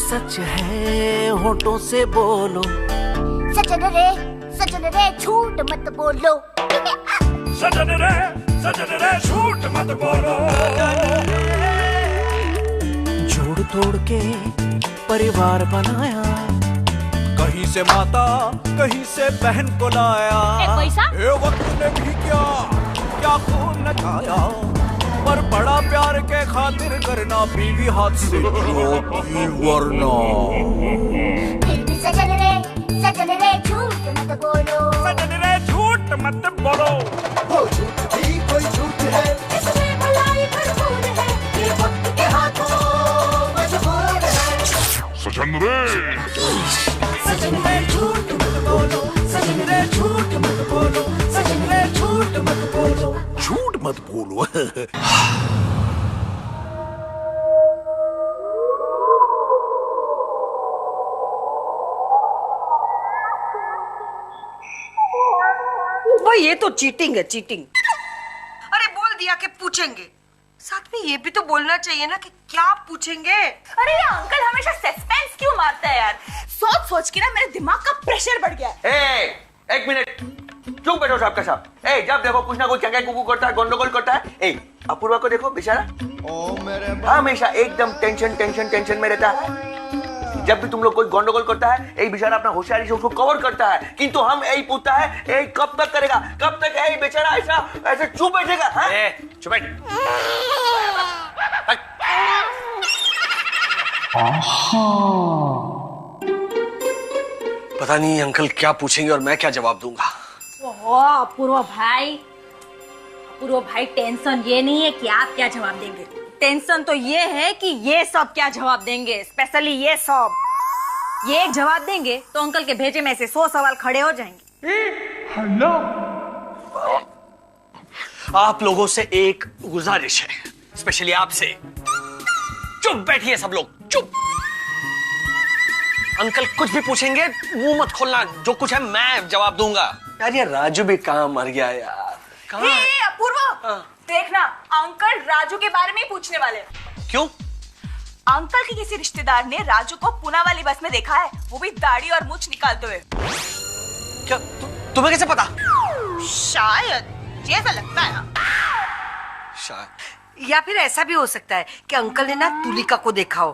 सच है होठों से बोलो, सजन रे झूठ मत बोलो। सजन रे झूठ मत बोलो। जोड़ तोड़ के परिवार बनाया, कहीं से माता कहीं से बहन को लाया। पैसा ये वक्त ने भी क्या खून न खाया, पर बड़ा प्यार के खातिर करना बीवी हाथ से रोटी वरना। फिर भी सजन रे झूठ मत बोलो। सजन रे झूठ मत बोलो। वो झूठ भी कोई झूठ है, इसमें भलाई भरपूर है, ये वक्त के हाथों मजबूर है। सजन रे झूठ मत बोलो, सजन रे झूठ मत बोलो, सजन रे झूठ मत बोलो, झूठ मत बोलो। भाई ये तो चीटिंग है, चीटिंग। अरे बोल दिया कि पूछेंगे, साथ में ये भी तो बोलना चाहिए ना कि क्या पूछेंगे। अरे ये अंकल हमेशा सस्पेंस क्यों मारता है यार? सोच सोच के ना मेरे दिमाग का प्रेशर बढ़ गया है। एक मिनट चुप बैठो साहब का साहब। जब देखो कुछ ना कुछ चंगा कुकू करता है, गंडगोल करता है। अपूर्वा को देखो बेचारा हमेशा एकदम टेंशन में रहता है। जब भी तुम लोग कोई गंडगोल करता है, यही बेचारा अपना होशियारी से उसको कवर करता है, किंतु हम यही पूछता है यही कब तक करेगा, कब तक यही बेचारा ऐसे चुप बैठेगा। चुप बैठ। पता नहीं अंकल क्या पूछेंगे और मैं क्या जवाब दूंगा। ओहो अपूर्व भाई टेंशन ये नहीं है कि आप क्या जवाब देंगे, टेंशन तो ये है कि ये सब क्या जवाब देंगे। स्पेशली ये सब, ये एक जवाब देंगे तो अंकल के भेजे में से 100 सवाल खड़े हो जाएंगे। हेलो, आप लोगों से एक गुजारिश है, स्पेशली आपसे। चुप बैठिए सब लोग, चुप। अंकल कुछ भी पूछेंगे मुंह मत खोलना, जो कुछ है मैं जवाब दूंगा। यार ये राजू भी कहाँ मर गया यार, कहाँ है? अपूर्व देखना, अंकल राजू के बारे में ही पूछने वाले। क्यों? अंकल के किसी रिश्तेदार ने राजू को पुणे वाली बस में देखा है, वो भी दाढ़ी और मूंछ निकालते हुए। क्या तुम्हें कैसे पता? शायद ऐसा लगता है ना। या फिर ऐसा भी हो सकता है कि अंकल ने ना तुलिका को देखा हो,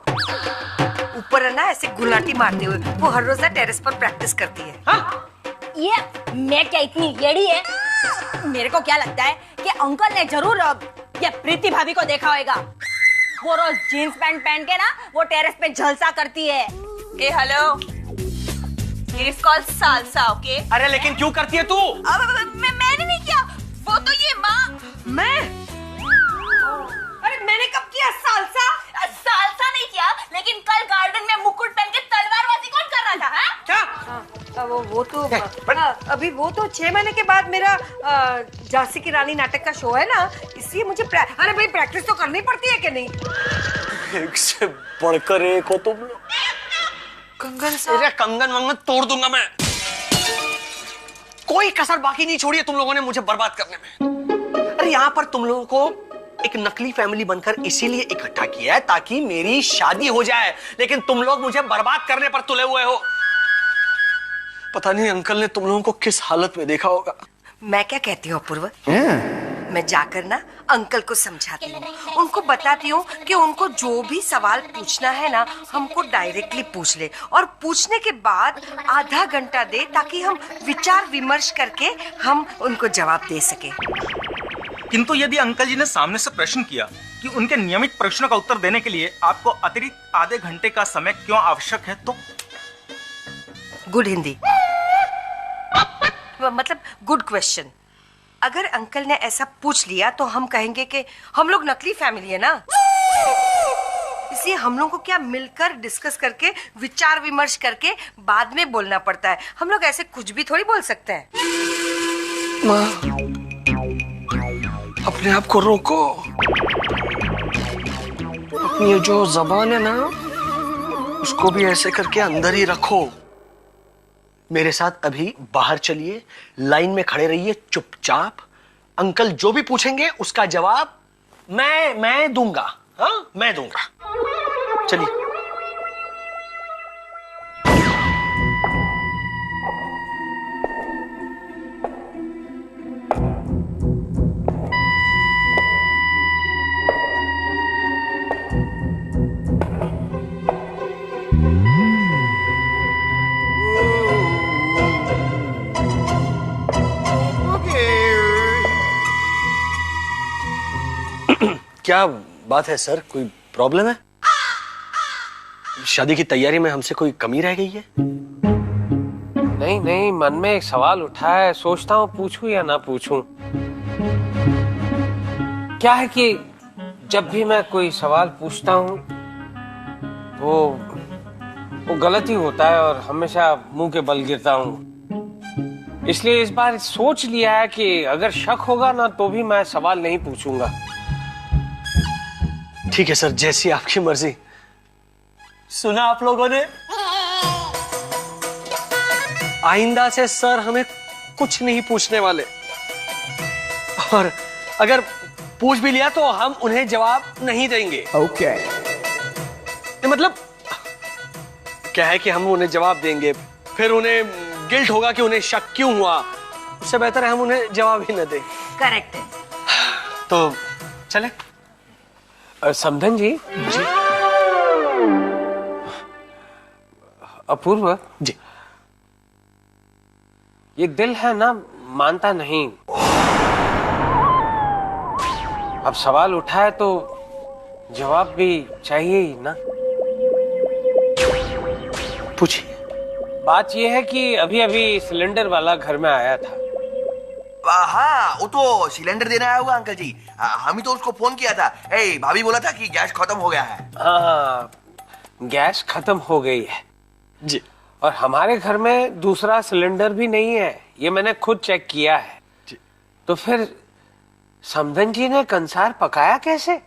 ऊपर है ना ऐसे गुलाटी मारते हुए। वो हर रोज ना टेरेस पर प्रैक्टिस करती है। हाँ? ये मैं क्या इतनी येड़ी है? मेरे को क्या लगता है कि अंकल ने जरूर ये प्रीति भाभी को देखा होगा। वो रोज जीन्स पैंट पहन के ना वो टेरेस पे झलसा करती है। Hello, it's called salsa, okay? अरे लेकिन क्यों करती है तू? मैंने नहीं किया, वो तो ये माँ। मैं? अरे मैंने कब किया सालसा? सालसा नहीं किया, लेकिन कल गार्डन में मुकुट पहन के तलवारबाजी कौन कर रहा था? हाँ? क्या? वो तो अभी वो तो 6 महीने के बाद मेरा झांसी की रानी नाटक का शो है ना, इसलिए मुझे अरे भाई प्रैक्टिस तो करनी पड़ती है कि नहीं? एक से बढ़कर एक हो तुम लोग। कंगन साहब, अरे कंगन वंगन तोड़ दूंगा मैं, कोई कसर बाकी नहीं छोड़ी है तुम लोगों ने मुझे बर्बाद करने में। अरे यहाँ पर तुम लोगों को एक नकली फैमिली बनकर इसीलिए इकट्ठा किया है ताकि मेरी शादी हो जाए, लेकिन तुम लोग मुझे बर्बाद करने पर तुले हुए हो। पता नहीं अंकल ने तुम लोगों को किस हालत में देखा होगा। मैं क्या कहती हूँ अपूर्व, मैं जाकर ना अंकल को समझाती हूँ, उनको बताती हूँ कि उनको जो भी सवाल पूछना है ना हमको डायरेक्टली पूछ ले, और पूछने के बाद आधा घंटा दे ताकि हम विचार विमर्श करके हम उनको जवाब दे सके। किंतु यदि अंकल जी ने सामने से प्रश्न किया कि उनके नियमित प्रश्नों का उत्तर देने के लिए आपको अतिरिक्त आधे घंटे का समय क्यों आवश्यक है, तो गुड हिंदी, मतलब गुड क्वेश्चन। अगर अंकल ने ऐसा पूछ लिया तो हम कहेंगे कि हम लोग नकली फैमिली है ना, इसलिए हम लोग को क्या मिलकर डिस्कस करके विचार विमर्श करके बाद में बोलना पड़ता है। हम लोग ऐसे कुछ भी थोड़ी बोल सकते हैं। माँ, अपने आप को रोको, अपनी ये जो जबान है ना उसको भी ऐसे करके अंदर ही रखो। मेरे साथ अभी बाहर चलिए, लाइन में खड़े रहिए चुपचाप। अंकल जो भी पूछेंगे उसका जवाब मैं दूंगा। हाँ, मैं दूंगा। चलिए। क्या बात है सर, कोई प्रॉब्लम है? शादी की तैयारी में हमसे कोई कमी रह गई है? नहीं नहीं, मन में एक सवाल उठा है, सोचता हूँ पूछूं या ना पूछूं। क्या है कि जब भी मैं कोई सवाल पूछता हूँ वो गलत ही होता है और हमेशा मुंह के बल गिरता हूँ। इसलिए इस बार सोच लिया है कि अगर शक होगा ना तो भी मैं सवाल नहीं पूछूंगा। ठीक है सर, जैसी आपकी मर्जी। सुना आप लोगों ने? आइंदा से सर हमें कुछ नहीं पूछने वाले, और अगर पूछ भी लिया तो हम उन्हें जवाब नहीं देंगे। ओके। मतलब क्या है कि हम उन्हें जवाब देंगे, फिर उन्हें गिल्ट होगा कि उन्हें शक क्यों हुआ। उससे बेहतर है हम उन्हें जवाब ही न दें। करेक्ट है। तो चले। समधन जी। जी। अपूर्व जी। ये दिल है ना, मानता नहीं। अब सवाल उठा है तो जवाब भी चाहिए ही ना। पूछिए। बात यह है कि अभी अभी सिलेंडर वाला घर में आया था। हाँ, वो तो सिलेंडर देने आया होगा अंकल जी। हम ही तो उसको फोन किया था। भाभी बोला था कि गैस खत्म हो गया है। हाँ, गैस खत्म हो गई है जी। और हमारे घर में दूसरा सिलेंडर भी नहीं है, ये मैंने खुद चेक किया है जी। तो फिर समधन जी ने कंसार पकाया कैसे?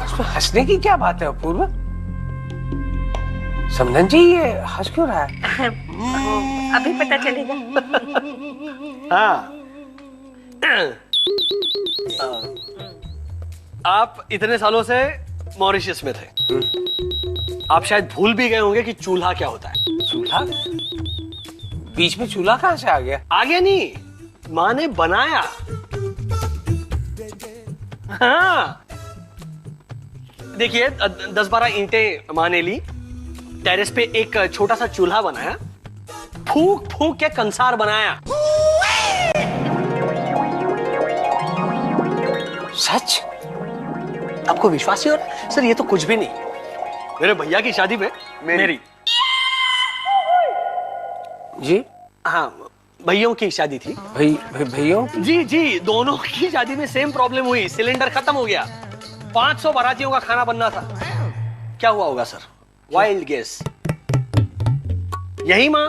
इसमें हंसने की क्या बात है अपूर्व? समधन जी ये हंस क्यों रहा है? अभी पता चलेगा। हाँ। आप इतने सालों से मॉरिशस में थे, आप शायद भूल भी गए होंगे कि चूल्हा क्या होता है। चूल्हा? बीच में चूल्हा कहां से आ गया? आ गया नहीं, माँ ने बनाया। हाँ, देखिए 10-12 ईंटें माँ ने ली, टेरेस पे एक छोटा सा चूल्हा बनाया, फूंक फूंक के कंसार बनाया। सच? आपको विश्वास ही हो रहा है? सर ये तो कुछ भी नहीं, मेरे भैया की शादी में मेरी जी। हाँ, भैयों की शादी थी। भैयों? जी जी, दोनों की शादी में सेम प्रॉब्लम हुई, सिलेंडर खत्म हो गया। 500 बारातियों का खाना बनना था। क्या हुआ होगा सर? Wild guess. यही माँ,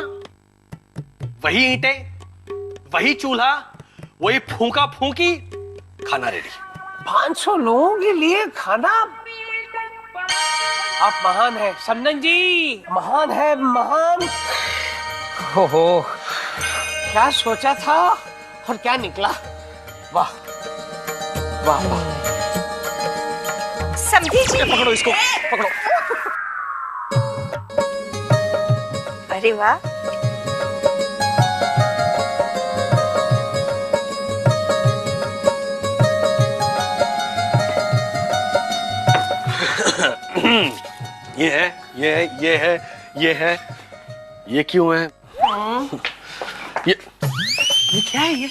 वही ईंटें, वही चूल्हा, वही फूंका फूंकी, खाना रेडी। 500 लोगों के लिए खाना? आप महान है समधन जी, महान है, महान। हो, क्या सोचा था और क्या निकला। वाह वाह वाह। समझी जी। पकड़ो इसको, पकड़ो। अरे वाह। ये है, ये है, ये है, ये है, ये क्यों है? ये क्या है ये?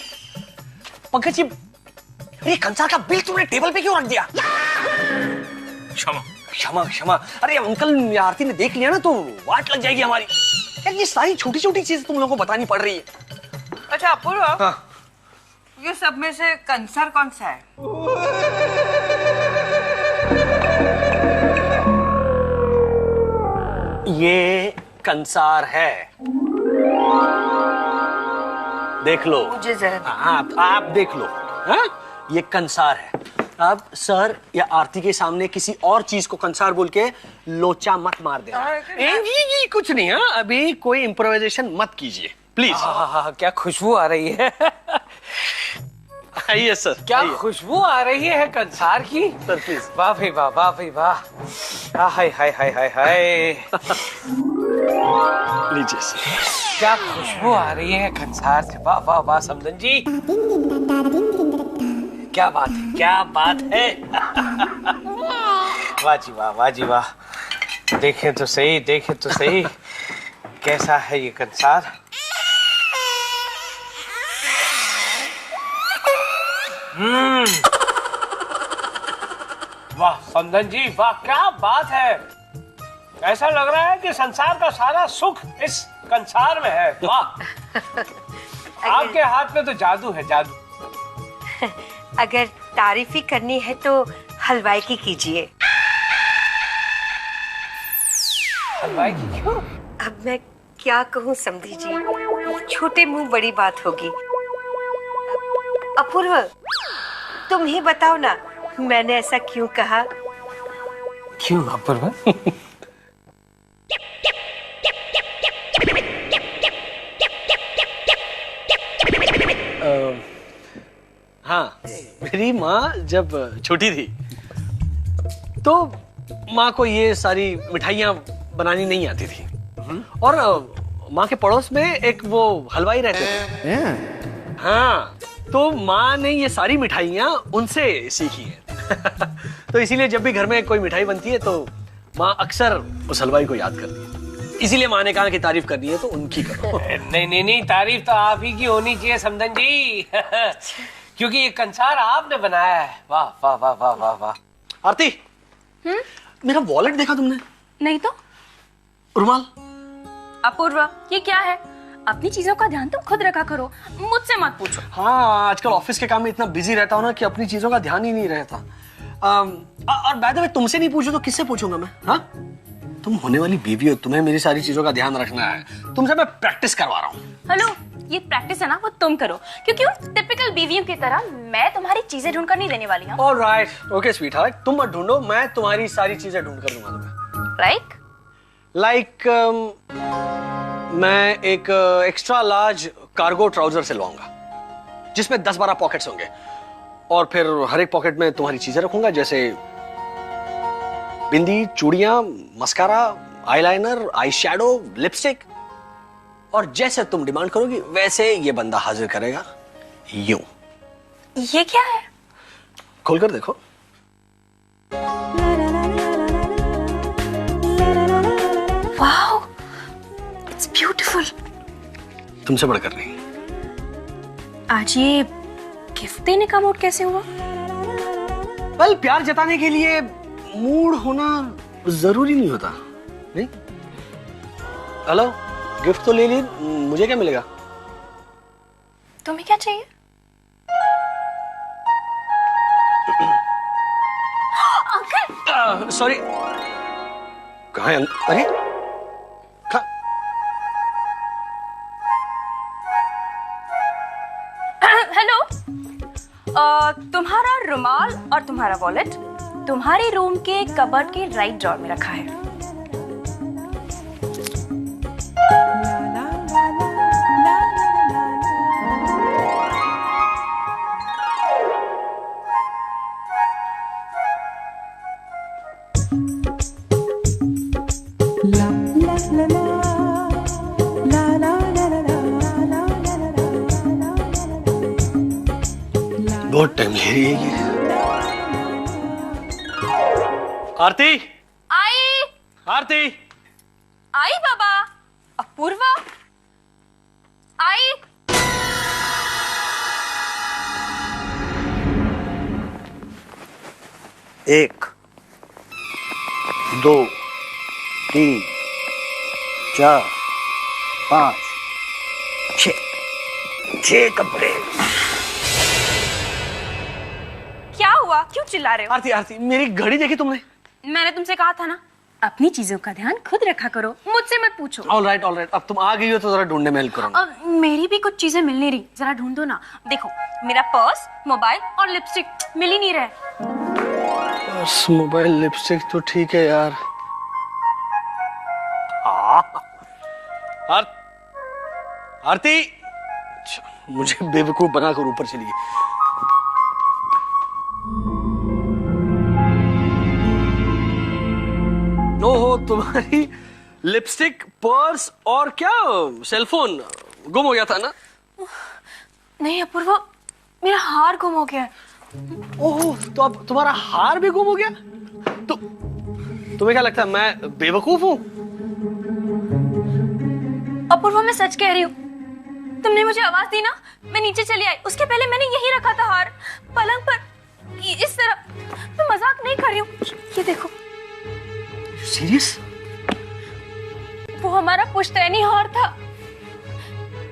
पंकज जी, अरे कंसार का बिल तुमने टेबल पे क्यों रख दिया? क्षमा क्षमा क्षमा। अरे अंकल आरती ने देख लिया ना तो वाट लग जाएगी हमारी। यार ये सारी छोटी छोटी चीजें तुम लोगों को बतानी पड़ रही है। अच्छा अपूर्व, हाँ। ये सब में से कंसार कौन सा है? ये कंसार है, देख लो। मुझे जरा आप देख लो। हाँ? ये कंसार है। अब सर या आरती के सामने किसी और चीज को कंसार बोल के लोचा मत मार देना। ये कुछ नहीं। हाँ, अभी कोई इम्प्रोवाइजेशन मत कीजिए प्लीज। हाँ, क्या खुशबू आ रही है। आइए सर, क्या खुशबू आ रही है कंसार की। Sir please. वाह भाई वाह, वाह भाई वाह। हाय हाय हाय हाय हाय। लीजिए सर। क्या खुशबू आ रही है कंसार से। वाह वाह वाह समधन जी। क्या बात है, क्या बात है। वाह जी वाह, वाह जी वाह। देखें तो सही, देखें तो सही, कैसा है ये कंसार। वाह समधन जी, वाह क्या बात है। ऐसा लग रहा है कि संसार का सारा सुख इस कंसार में है। वाह आपके हाथ में तो जादू है, जादू। अगर तारीफ ही करनी है तो हलवाई की कीजिए। हलवाई की क्यों? अब मैं क्या कहूँ समधी जी, छोटे मुंह बड़ी बात होगी। अपूर्व, तुम ही बताओ ना, मैंने ऐसा क्यों कहा? क्यों अपूर्व? हाँ, मेरी माँ जब छोटी थी तो माँ को ये सारी मिठाइयाँ बनानी नहीं आती थी। और माँ के पड़ोस में एक वो हलवाई रहते थे। हाँ, तो माँ ने ये सारी मिठाइयाँ उनसे सीखी हैं। तो इसीलिए जब भी घर में कोई मिठाई बनती है तो माँ अक्सर उस हलवाई को याद करती है। इसीलिए माँ ने कहा कि तारीफ करनी है तो उनकी करो। नहीं नहीं नहीं, तारीफ तो आप ही की होनी चाहिए समधन जी। क्योंकि ये कंसार आपने बनाया है। वाह वाह वाह वाह वाह वाह। आरती, मेरा वॉलेट देखा तुमने? नहीं तो। रुमाल? अपूर्व, ये क्या है? अपनी चीजों का ध्यान तुम खुद रखा करो, मुझसे मत पूछो। हाँ, आजकल ऑफिस के काम में इतना बिजी रहता हूँ ना कि अपनी चीजों का ध्यान ही नहीं रहता। और बाय द वे, तुमसे नहीं पूछू तो किससे पूछूंगा मैं? हाँ, तुम होने वाली बीवी हो, तुम्हें मेरी सारी चीजों का ध्यान रखना है। तुमसे मैं प्रैक्टिस करवा रहा हूँ। हेलो, ये प्रैक्टिस है ना वो तुम करो, क्योंकि उस टिपिकल बीवियों की तरह मैं तुम्हारी चीजें ढूंढ कर नहीं देने वाली हूँ। ऑलराइट, ओके स्वीटहार्ट, तुम मत ढूंढो, मैं तुम्हारी सारी चीजें ढूंढ कर दूंगा तुम्हें। लाइक मैं एक एक्स्ट्रा लार्ज कार्गो ट्राउजर सिलवाऊंगा जिसमें 10-12 पॉकेट्स होंगे, और फिर हर एक पॉकेट में तुम्हारी चीजें रखूंगा, जैसे बिंदी, चूड़ियां, mascara, eyeliner, eye shadow, lipstick. और जैसे तुम डिमांड करोगी वैसे ये बंदा हाजिर करेगा, यूं। ये क्या है? खोलकर देखो। Wow, it's beautiful. तुमसे बढ़कर नहीं। आज ये गिफ्ट देने का मूड कैसे हुआ? वेल, प्यार जताने के लिए मूड होना जरूरी नहीं होता, नहीं? हेलो, गिफ्ट तो ले ली, मुझे क्या मिलेगा? तुम्हें क्या चाहिए? अंकल! सॉरी, कहाँ है? अरे हेलो, तुम्हारा रुमाल और तुम्हारा वॉलेट तुम्हारे रूम के कबर्ड के राइट ड्रॉर में रखा है। बहुत टाइम ले रही है ये। आरती, आई आरती, आई बाबा। अपूर्वा, आई। एक, 2, 3, 4, 5, 6 कपड़े। क्या हुआ? क्यों चिल्ला रहे हो? आरती, आरती, मेरी घड़ी देखी तुमने? मैंने तुमसे कहा था ना, अपनी चीजों का ध्यान खुद रखा करो, मुझसे मत पूछो। ऑलराइट, ऑलराइट, अब तुम आ गई हो तो जरा ढूंढने में हेल्प करो ना। अब मेरी भी कुछ चीजें मिल नहीं रही, जरा ढूंढो ना। देखो, मेरा पर्स, मोबाइल और लिपस्टिक मिल ही नहीं रहे। पर्स, मोबाइल, लिपस्टिक तो ठीक है यार। आरती, मुझे बेवकूफ बनाकर ऊपर चली गई। ओहो, तुम्हारी लिपस्टिक, पर्स और क्या सेलफोन गुम हो गया था ना? नहीं अपूर्व, मेरा हार गुम हो गया है। ओह, तो अब तुम्हारा हार भी गुम हो गया? तो तुम्हें क्या लगता है मैं बेवकूफ हूँ? अपूर्वा, मैं सच कह रही हूँ। तुमने मुझे आवाज दी ना, मैं नीचे चली आई। उसके पहले मैंने यही रखा था हार, पलंग पर, इस तरह। मैं मजाक नहीं कर रही हूँ, ये देखो। सीरियस? वो हमारा पुश्तैनी हार था।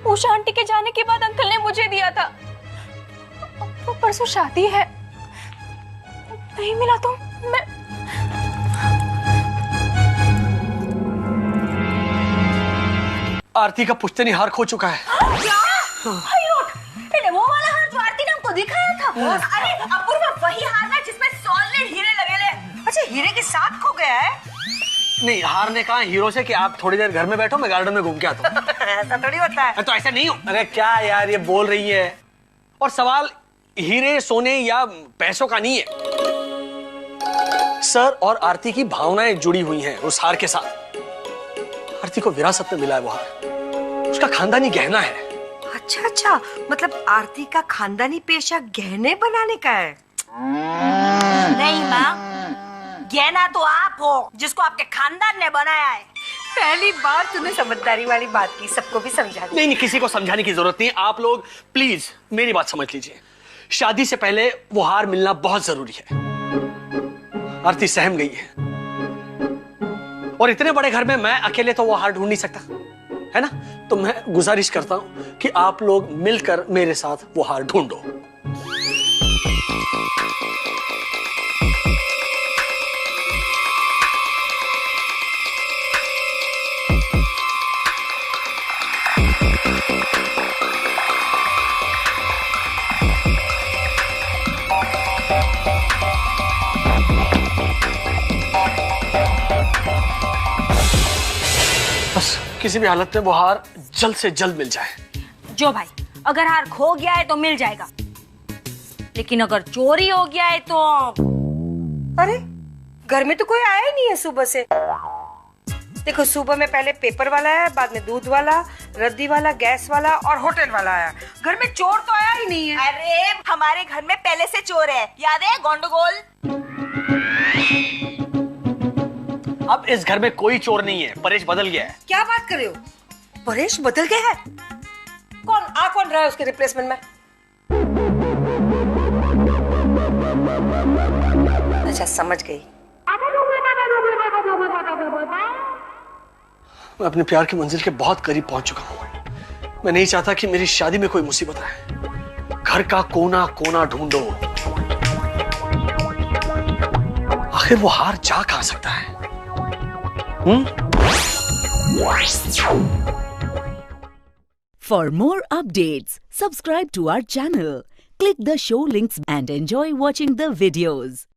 उषा आंटी के जाने के बाद अंकल ने मुझे दिया था। अब तो परसों शादी है, नहीं मिला तो मैं। आरती का पुश्तैनी हार खो चुका है। क्या? वो वाला हार जो आरती ने हमको दिखाया था। अरे अपूर्वा, वही हार है जिसमें सॉलिड हीरे लगे। अच्छा, हीरे के साथ खो गया है? नहीं, हार ने कहा हीरो से कि आप थोड़ी देर घर में बैठो, मैं गार्डन में घूम के आता हूँ। ऐसा थोड़ी होता है। तो ऐसा नहीं हो। अरे क्या यार ये बोल रही है। और सवाल हीरे सोने या पैसों का नहीं है। सर और आरती की भावनाएं जुड़ी हुई हैं उस हार के साथ। आरती को विरासत में मिला है वो हार, उसका खानदानी गहना है। अच्छा, मतलब आरती का खानदानी पेशा गहने बनाने का है? नहीं माँ, गहना तो आप हो जिसको आपके खानदान ने बनाया है। पहली बार तूने समझदारी वाली बात की, सबको भी समझा दी। नहीं, किसी को समझाने की जरूरत नहीं। आप लोग प्लीज मेरी बात समझ लीजिए। शादी से पहले वो हार मिलना बहुत जरूरी है। आरती सहम गई है, और इतने बड़े घर में मैं अकेले तो वो हार ढूंढ नहीं सकता, है ना? तो मैं गुजारिश करता हूं कि आप लोग मिलकर मेरे साथ वो हार ढूंढो। बस किसी भी हालत में वो हार जल्द से जल्द मिल जाए। जो भाई, अगर हार खो गया है तो मिल जाएगा, लेकिन अगर चोरी हो गया है तो। अरे, घर में तो कोई आया ही नहीं है सुबह से। देखो, सुबह में पहले पेपर वाला आया, बाद में दूध वाला, रद्दी वाला, गैस वाला और होटल वाला आया। घर में चोर तो आया ही नहीं है। अरे, हमारे घर में पहले से चोर है, याद है? गोंडगोल। अब इस घर में कोई चोर नहीं है, परेश बदल गया है। क्या बात कर रहे हो? परेश बदल गया है? कौन रहा है उसके रिप्लेसमेंट में? अच्छा, समझ गई। मैं अपने प्यार की मंजिल के बहुत करीब पहुंच चुका हूं। मैं नहीं चाहता कि मेरी शादी में कोई मुसीबत आए। घर का कोना कोना ढूंढो। आखिर वो हार जा कहां सकता है? For more updates, subscribe to our channel, click the show links and enjoy watching the videos.